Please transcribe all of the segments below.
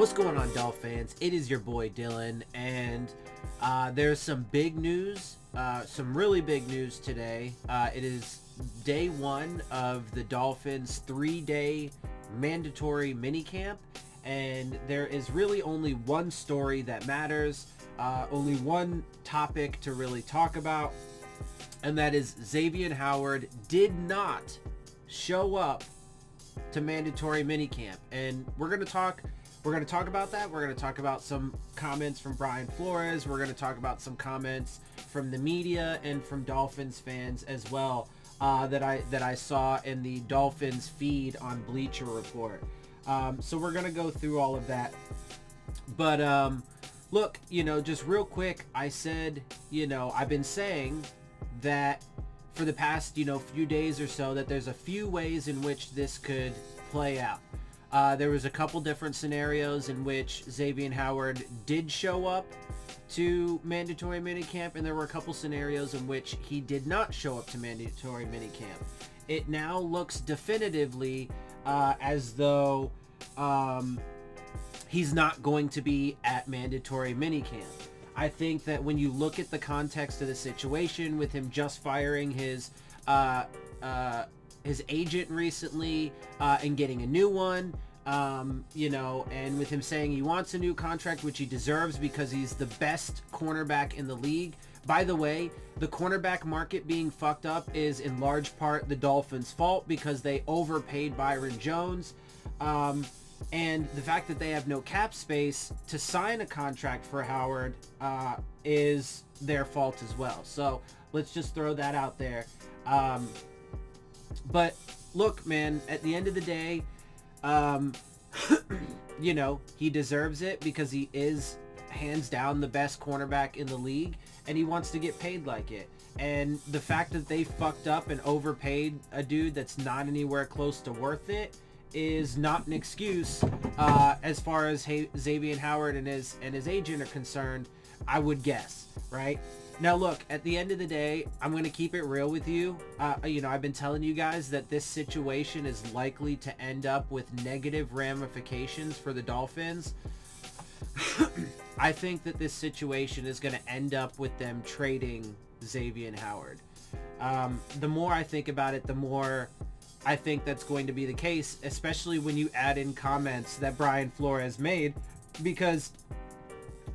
What's going on, Dolphins? It is your boy Dillon, and there's some big news, some really big news today. It is day one of the Dolphins' 3-day mandatory minicamp, and there is really only one story that matters, only one topic to really talk about, and that is Xavien Howard did not show up to mandatory minicamp, and we're going to talk about that. We're going to talk about some comments from Brian Flores. We're going to talk about some comments from the media and from Dolphins fans as well, that I saw in the Dolphins feed on Bleacher Report. So we're going to go through all of that. But look, just real quick, I said, I've been saying that for the past, few days or so, that there's a few ways in which this could play out. There was a couple different scenarios in which Xavien Howard did show up to mandatory minicamp, and there were a couple scenarios in which he did not show up to mandatory minicamp. It now looks definitively as though he's not going to be at mandatory minicamp. I think that when you look at the context of the situation, with him just firing his agent recently and getting a new one, and with him saying he wants a new contract, which he deserves because he's the best cornerback in the league. By the way, the cornerback market being fucked up is in large part the Dolphins' fault because they overpaid Byron Jones. And the fact that they have no cap space to sign a contract for Howard is their fault as well. So let's just throw that out there. But look, man, at the end of the day, he deserves it because he is hands down the best cornerback in the league, and he wants to get paid like it. And the fact that they fucked up and overpaid a dude that's not anywhere close to worth it is not an excuse as far as Xavien Howard and his agent are concerned, I would guess, right? Now look, at the end of the day, I'm going to keep it real with you. I've been telling you guys that this situation is likely to end up with negative ramifications for the Dolphins. I think that this situation is going to end up with them trading Xavien Howard. The more I think about it, the more I think that's going to be the case, especially when you add in comments that Brian Flores made, because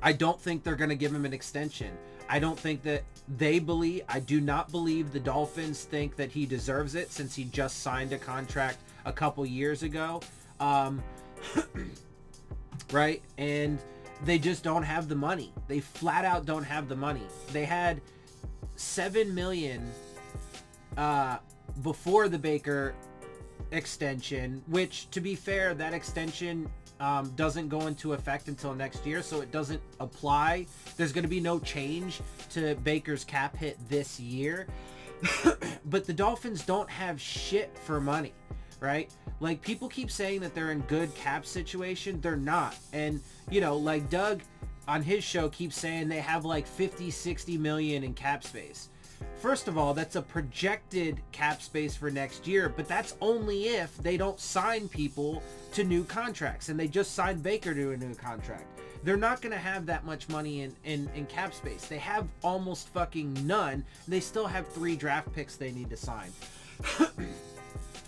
I don't think they're going to give him an extension. I don't think that I do not believe the Dolphins think that he deserves it, since he just signed a contract a couple years ago. Right? And they just don't have the money. They flat out don't have the money. They had $7 million before the Baker extension, which, to be fair, that extension doesn't go into effect until next year, so it doesn't apply. There's going to be no change to Baker's cap hit this year. But the Dolphins don't have shit for money, right? Like, people keep saying that they're in good cap situation. They're not. And, like Doug on his show keeps saying they have like 50-60 million in cap space. First of all, that's a projected cap space for next year, but that's only if they don't sign people to new contracts, and they just signed Baker to a new contract. They're not going to have that much money in cap space. They have almost fucking none. They still have 3 draft picks they need to sign.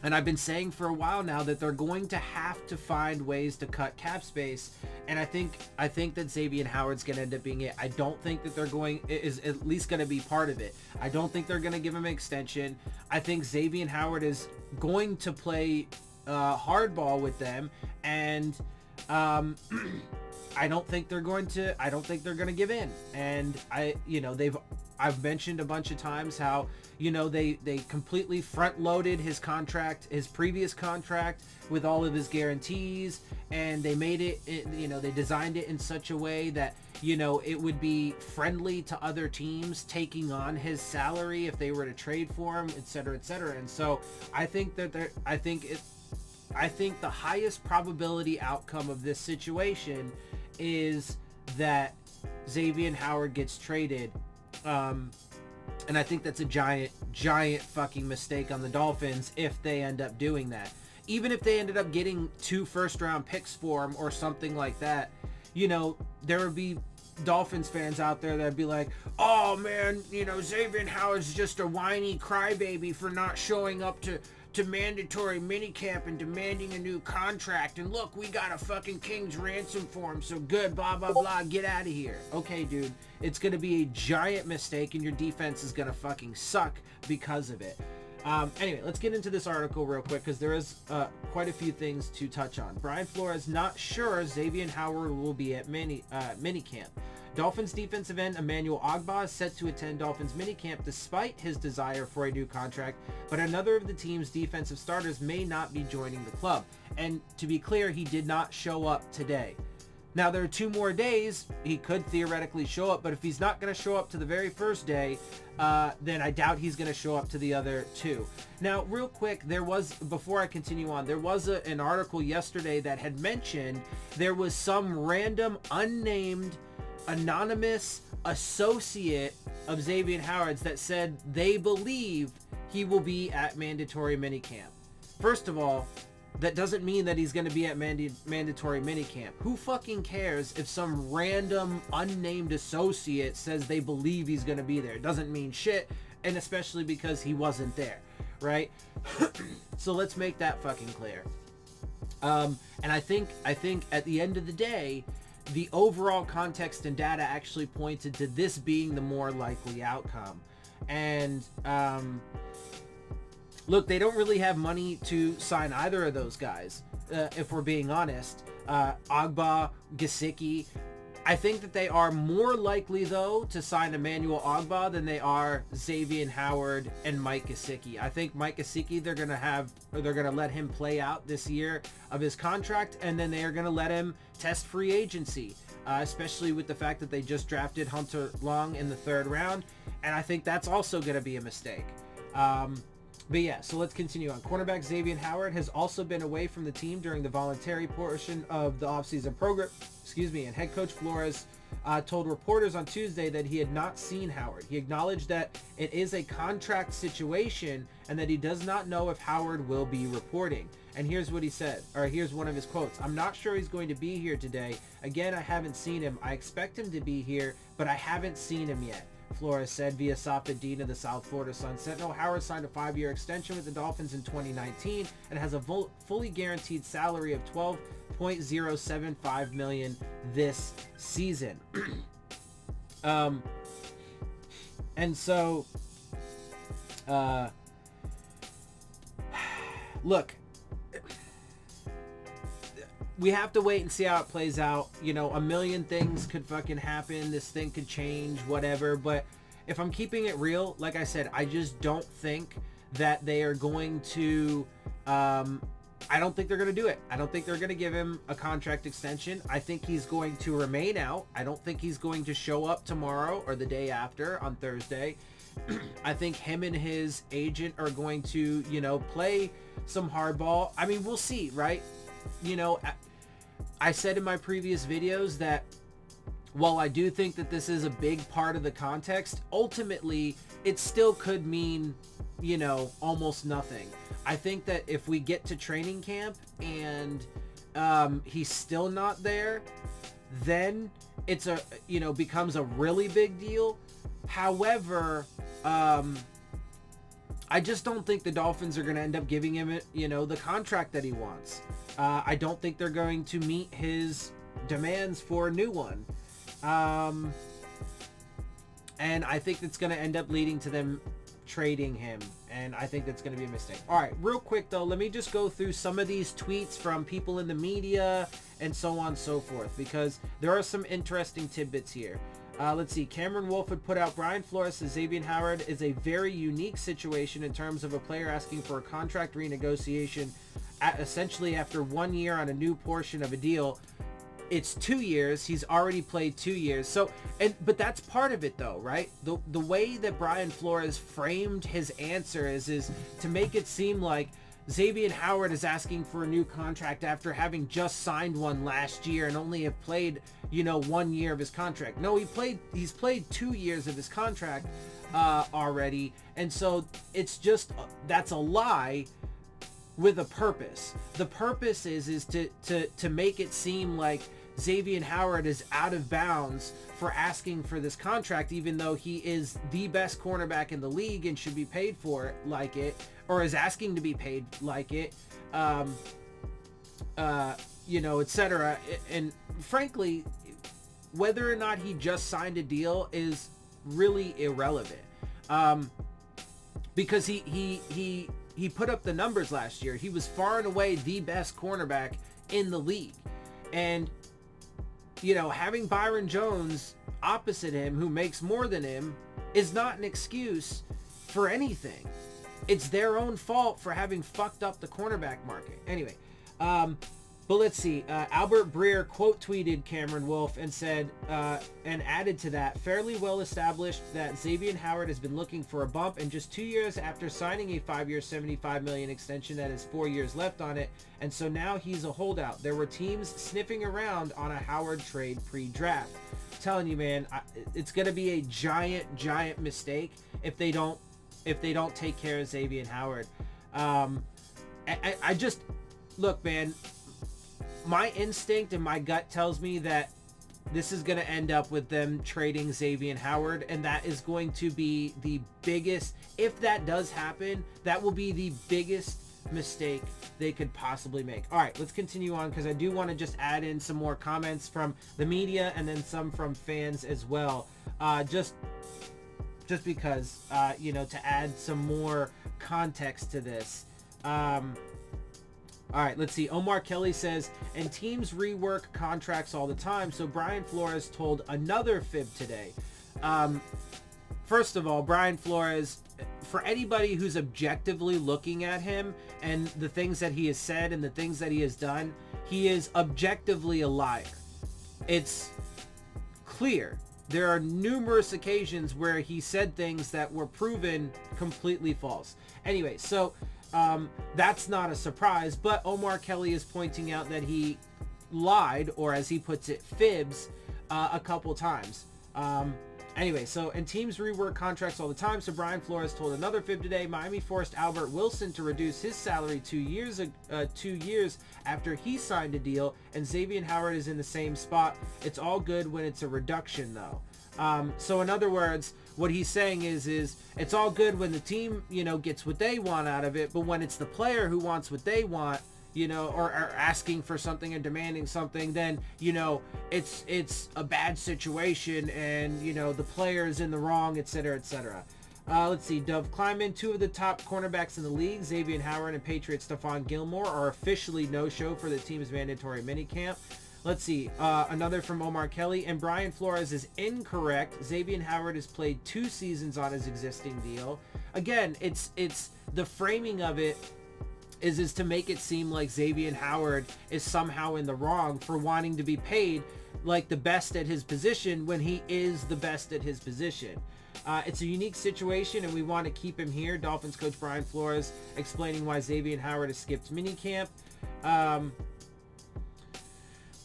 And I've been saying for a while now that they're going to have to find ways to cut cap space, and I think that Xavien Howard's going to end up being it. I don't think that is at least going to be part of it. I don't think they're going to give him an extension. I think Xavien Howard is going to play hardball with them, and I don't think they're going to give in. And I've mentioned a bunch of times how, they completely front-loaded his contract, his previous contract, with all of his guarantees, and they made it, they designed it in such a way that, it would be friendly to other teams taking on his salary if they were to trade for him, et cetera, et cetera. And so I think the highest probability outcome of this situation is that Xavien Howard gets traded. And I think that's a giant fucking mistake on the Dolphins if they end up doing that. even if they ended up getting 2 first-round picks for him or something like that, you know, there would be Dolphins fans out there that'd be like, oh man, you know, Xavien Howard's just a whiny crybaby for not showing up to mandatory minicamp and demanding a new contract, and look, we got a fucking king's ransom for him, so good, blah blah blah, get out of here. Okay, dude, it's gonna be a giant mistake and your defense is gonna fucking suck because of it. Anyway, let's get into this article real quick because there is quite a few things to touch on. Brian Flores not sure Xavien Howard will be at minicamp. Dolphins defensive end Emmanuel Ogbah is set to attend Dolphins minicamp despite his desire for a new contract, but another of the team's defensive starters may not be joining the club. And to be clear, he did not show up today. Now, there are 2 more days he could theoretically show up, but if he's not going to show up to the very first day, then I doubt he's going to show up to the other 2. Now, real quick, before I continue on, there was an article yesterday that had mentioned there was some random, unnamed, anonymous associate of Xavien Howard's that said they believe he will be at mandatory minicamp. First of all, that doesn't mean that he's going to be at mandatory minicamp. Who fucking cares if some random unnamed associate says they believe he's going to be there? It doesn't mean shit, and especially because he wasn't there, right? So let's make that fucking clear. And I think at the end of the day, the overall context and data actually pointed to this being the more likely outcome. And look, they don't really have money to sign either of those guys, if we're being honest. Ogbah, Gesicki. I think that they are more likely, though, to sign Emmanuel Ogbah than they are Xavien Howard and Mike Gesicki. I think Mike Gesicki, they're gonna let him play out this year of his contract, and then they are gonna let him test free agency, especially with the fact that they just drafted Hunter Long in the 3rd round, and I think that's also gonna be a mistake. But yeah, so let's continue on. Cornerback Xavien Howard has also been away from the team during the voluntary portion of the offseason program. And head coach Flores told reporters on Tuesday that he had not seen Howard. He acknowledged that it is a contract situation and that he does not know if Howard will be reporting. And here's what he said, or here's one of his quotes. "I'm not sure he's going to be here today. Again, I haven't seen him. I expect him to be here, but I haven't seen him yet," Flores said via Safa Dean of the South Florida Sun-Sentinel. Howard signed a 5-year extension with the Dolphins in 2019 and has a fully guaranteed salary of $12.075 million this season. And so, look, we have to wait and see how it plays out. You know, a million things could fucking happen. This thing could change, whatever. But if I'm keeping it real, like I said, I just don't think that they are going to, I don't think they're going to do it. I don't think they're going to give him a contract extension. I think he's going to remain out. I don't think he's going to show up tomorrow or the day after on Thursday. I think him and his agent are going to, you know, play some hardball. I mean, we'll see, right? You know, I said in my previous videos that while I do think that this is a big part of the context, ultimately it still could mean, you know, almost nothing. I think that if we get to training camp and he's still not there, then it's a, you know, becomes a really big deal. However, I just don't think the Dolphins are going to end up giving him, you know, the contract that he wants. I don't think they're going to meet his demands for a new one. And I think that's going to end up leading to them trading him. And I think that's going to be a mistake. All right, real quick, though, let me just go through some of these tweets from people in the media and so on and so forth, because there are some interesting tidbits here. Let's see. Cameron Wolf had put out, Brian Flores says Xavien Howard is a very unique situation in terms of a player asking for a contract renegotiation essentially after 1 year on a new portion of a deal. It's 2 years. He's already played 2 years. So, but that's part of it though, right? The way that Brian Flores framed his answer is to make it seem like Xavien Howard is asking for a new contract after having just signed one last year and only have played, you know, 1 year of his contract. No, he's played 2 years of his contract already. And so it's just, that's a lie. with a purpose. The purpose is to make it seem like Xavien Howard is out of bounds for asking for this contract, even though he is the best cornerback in the league and should be paid for it like it, or is asking to be paid like it, etc. And frankly, whether or not he just signed a deal is really irrelevant, because he put up the numbers last year. He was far and away the best cornerback in the league, and having Byron Jones opposite him, who makes more than him, is not an excuse for anything. It's their own fault for having fucked up the cornerback market. Anyway, but let's see. Albert Breer quote tweeted Cameron Wolfe and said, and added to that, fairly well established that Xavien Howard has been looking for a bump, and just 2 years after signing a 5-year, $75 million extension that has 4 years left on it, and so now he's a holdout. There were teams sniffing around on a Howard trade pre-draft. I'm telling you, man, it's going to be a giant mistake if they don't take care of Xavien Howard. I just look, man. My instinct and my gut tells me that this is going to end up with them trading Xavien Howard, and that is going to be the biggest, if that does happen, that will be the biggest mistake they could possibly make. All right, let's continue on, because I do want to just add in some more comments from the media and then some from fans as well, just because, to add some more context to this. All right, let's see. Omar Kelly says, and teams rework contracts all the time, so Brian Flores told another fib today. First of all, Brian Flores, for anybody who's objectively looking at him and the things that he has said and the things that he has done, he is objectively a liar. It's clear. There are numerous occasions where he said things that were proven completely false. Anyway, so that's not a surprise, but Omar Kelly is pointing out that he lied, or as he puts it, fibs, a couple times. Anyway, so, and teams rework contracts all the time, so Brian Flores told another fib today. Miami forced Albert Wilson to reduce his salary 2 years after he signed a deal, and Xavien Howard is in the same spot. It's all good when it's a reduction, though. So in other words, what he's saying is it's all good when the team, gets what they want out of it, but when it's the player who wants what they want, or asking for something and demanding something, then, it's a bad situation, and, the player is in the wrong, etc., etc. Let's see. Dove Kleiman, two of the top cornerbacks in the league, Xavien Howard and Patriot Stephon Gilmore, are officially no-show for the team's mandatory minicamp. Let's see. Another from Omar Kelly. And Brian Flores is incorrect. Xavien Howard has played 2 seasons on his existing deal. Again, it's the framing of it is to make it seem like Xavien Howard is somehow in the wrong for wanting to be paid like the best at his position when he is the best at his position. It's a unique situation, and we want to keep him here. Dolphins coach Brian Flores explaining why Xavien Howard has skipped minicamp.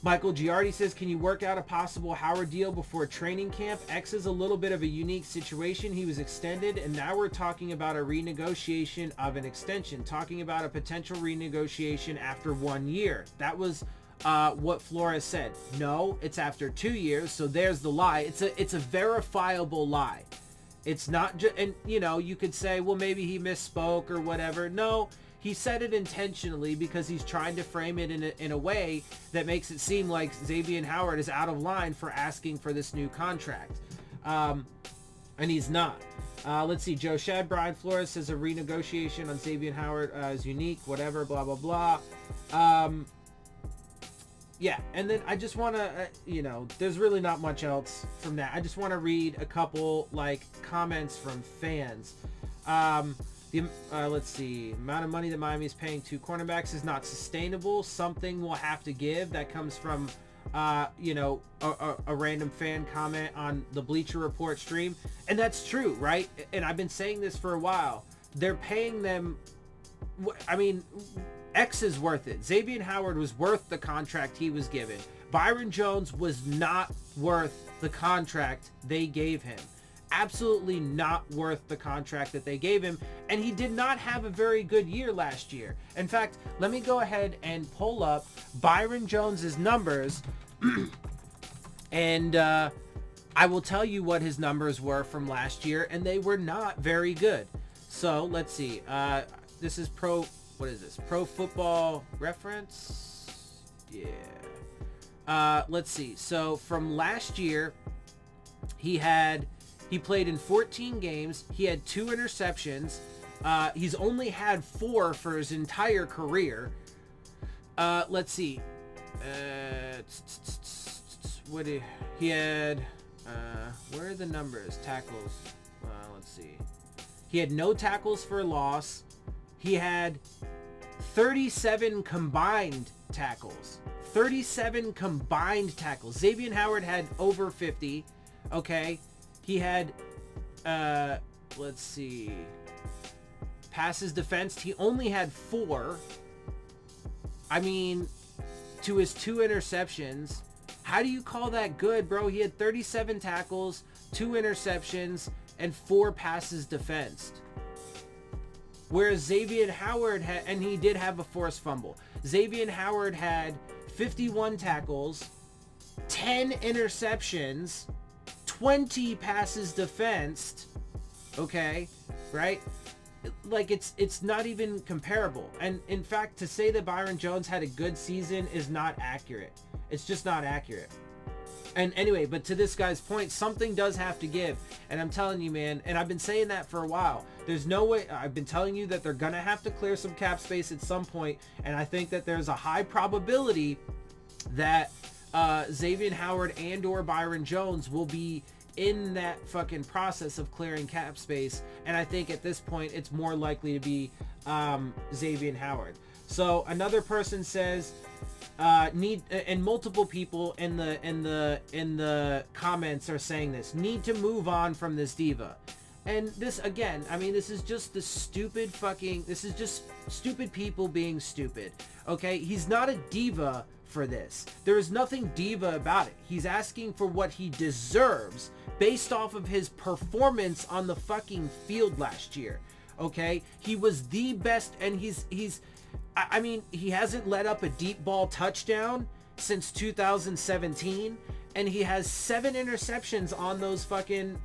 Michael Giardi says, can you work out a possible Howard deal before training camp? X is a little bit of a unique situation. He was extended, and now we're talking about a renegotiation of an extension, talking about a potential renegotiation after 1 year. That was what Flores said. No, it's after 2 years, so there's the lie. It's a verifiable lie. It's not just, and you could say, well, maybe he misspoke or whatever. No, he said it intentionally because he's trying to frame it in a way that makes it seem like Xavien Howard is out of line for asking for this new contract. And he's not. Let's see. Joe Shad, Brian Flores says a renegotiation on Xavien Howard is unique, whatever, blah, blah, blah. Yeah, and then I just want to, there's really not much else from that. I just want to read a couple, comments from fans. Let's see. Amount of money that Miami is paying 2 cornerbacks is not sustainable. Something will have to give. That comes from, a random fan comment on the Bleacher Report stream. And that's true, right? And I've been saying this for a while. They're paying them, X is worth it. Xavien Howard was worth the contract he was given. Byron Jones was not worth the contract they gave him. absolutely not worth the contract that they gave him, and he did not have a very good year last year. In fact, let me go ahead and pull up Byron Jones's numbers and I will tell you what his numbers were from last year, and they were not very good. So let's see. This is Pro Football Reference. Yeah. Let's see. So from last year, he played in 14 games. He had 2 interceptions. He's only had 4 for his entire career. Let's see. He had, where are the numbers? Tackles. Let's see. He had no tackles for loss. He had 37 combined tackles. 37 combined tackles. Xavien Howard had over 50. Okay. He had, let's see. Passes defensed. He only had 4. I mean, to his 2 interceptions. How do you call that good, bro? He had 37 tackles, 2 interceptions, and 4 passes defensed. Whereas Xavien Howard had, and he did have a forced fumble. Xavien Howard had 51 tackles, 10 interceptions, 20 passes defensed. Okay, right? Like, it's not even comparable. And in fact, to say that Byron Jones had a good season is not accurate. It's just not accurate. And anyway, but to this guy's point, something does have to give. And I'm telling you, man, and I've been saying that for a while. There's no way. I've been telling you that they're going to have to clear some cap space at some point. And I think that there's a high probability that Xavien Howard and or Byron Jones will be in that fucking process of clearing cap space. And I think at this point, it's more likely to be Xavien Howard. So another person says, and multiple people in the comments are saying this, need to move on from this diva. And this, again, I mean, this is just the stupid fucking, this is just stupid people being stupid. Okay, he's not a diva for this. There is nothing diva about it. He's asking for what he deserves based off of his performance on the fucking field last year. Okay, he was the best, and I mean, he hasn't let up a deep ball touchdown since 2017, and he has 7 interceptions on those fucking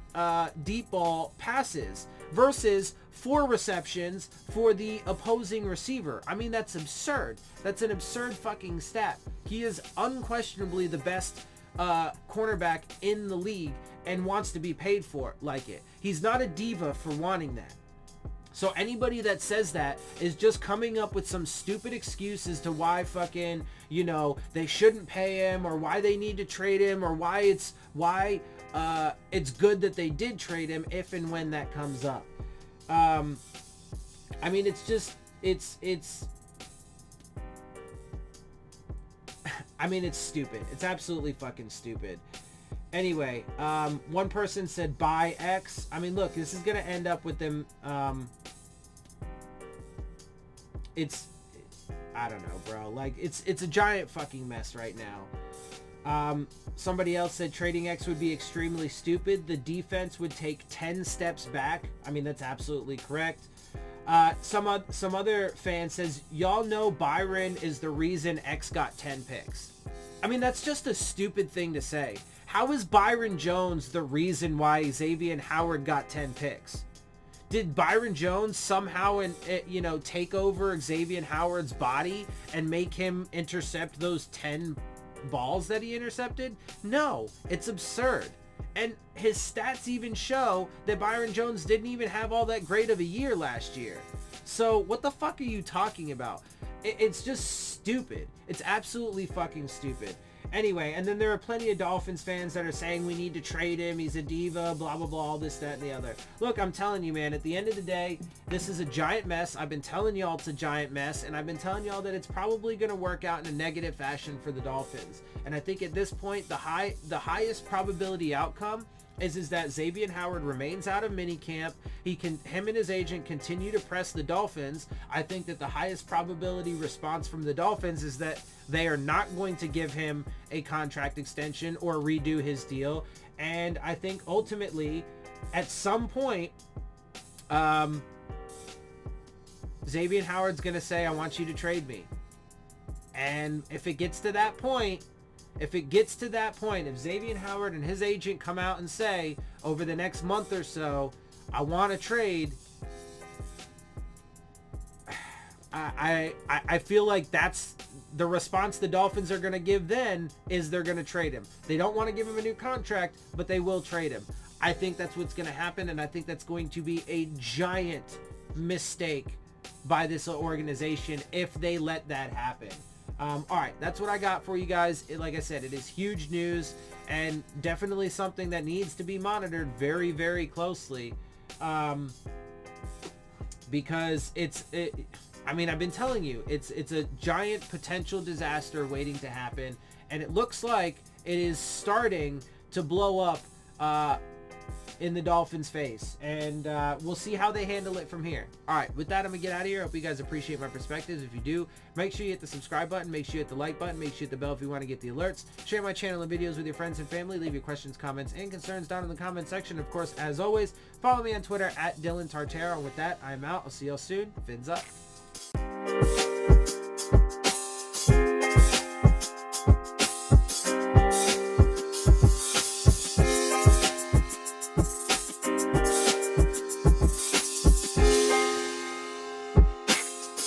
deep ball passes versus 4 receptions for the opposing receiver. I mean, that's absurd. That's an absurd fucking stat. He is unquestionably the best cornerback in the league and wants to be paid for like it. He's not a diva for wanting that. So anybody that says that is just coming up with some stupid excuse as to why fucking, you know, they shouldn't pay him, or why they need to trade him, or why it's good that they did trade him if and when that comes up. I mean, it's just, I mean, it's stupid. It's absolutely fucking stupid. Anyway, one person said buy X. I mean, look, this is going to end up with them. I don't know, bro. Like, it's a giant fucking mess right now. Somebody else said trading X would be extremely stupid. The defense would take 10 steps back. I mean, that's absolutely correct. Some other fan says, y'all know Byron is the reason X got 10 picks. I mean, that's just a stupid thing to say. How is Byron Jones the reason why Xavien Howard got 10 picks? Did Byron Jones somehow, take over Xavien Howard's body and make him intercept those 10 balls that he intercepted? No, it's absurd. And his stats even show that Byron Jones didn't even have all that great of a year last year. So what the fuck are you talking about? It's just stupid. It's absolutely fucking stupid. Anyway, and then there are plenty of Dolphins fans that are saying we need to trade him, he's a diva, blah, blah, blah, all this, that, and the other. Look, I'm telling you, man, at the end of the day, this is a giant mess. I've been telling y'all it's a giant mess, and I've been telling y'all that it's probably going to work out in a negative fashion for the Dolphins. And I think at this point, the highest probability outcome is that Xavien Howard remains out of minicamp. Him and his agent continue to press the Dolphins. I think that the highest probability response from the Dolphins is that they are not going to give him a contract extension or redo his deal. And I think ultimately at some point, Xavien Howard's going to say, I want you to trade me. And if it gets to that point, if Xavien Howard and his agent come out and say over the next month or so, I want to trade, I feel like that's the response the Dolphins are going to give then, is they're going to trade him. They don't want to give him a new contract, but they will trade him. I think that's what's going to happen, and I think that's going to be a giant mistake by this organization if they let that happen. All right, that's what I got for you guys. Like I said, it is huge news and definitely something that needs to be monitored very, very closely, because I mean, I've been telling you, it's a giant potential disaster waiting to happen, and it looks like it is starting to blow up in the Dolphins' face, and we'll see how they handle it from here. All right, with that, I'm gonna get out of here. Hope you guys appreciate my perspectives. If you do, make sure you hit the subscribe button, make sure you hit the like button, make sure you hit the bell if you want to get the alerts. Share my channel and videos with your friends and family. Leave your questions, comments, and concerns down in the comment section. Of course, as always, follow me on Twitter at Dillon Tartaro. And with that, I'm out. I'll see y'all soon. Fins up.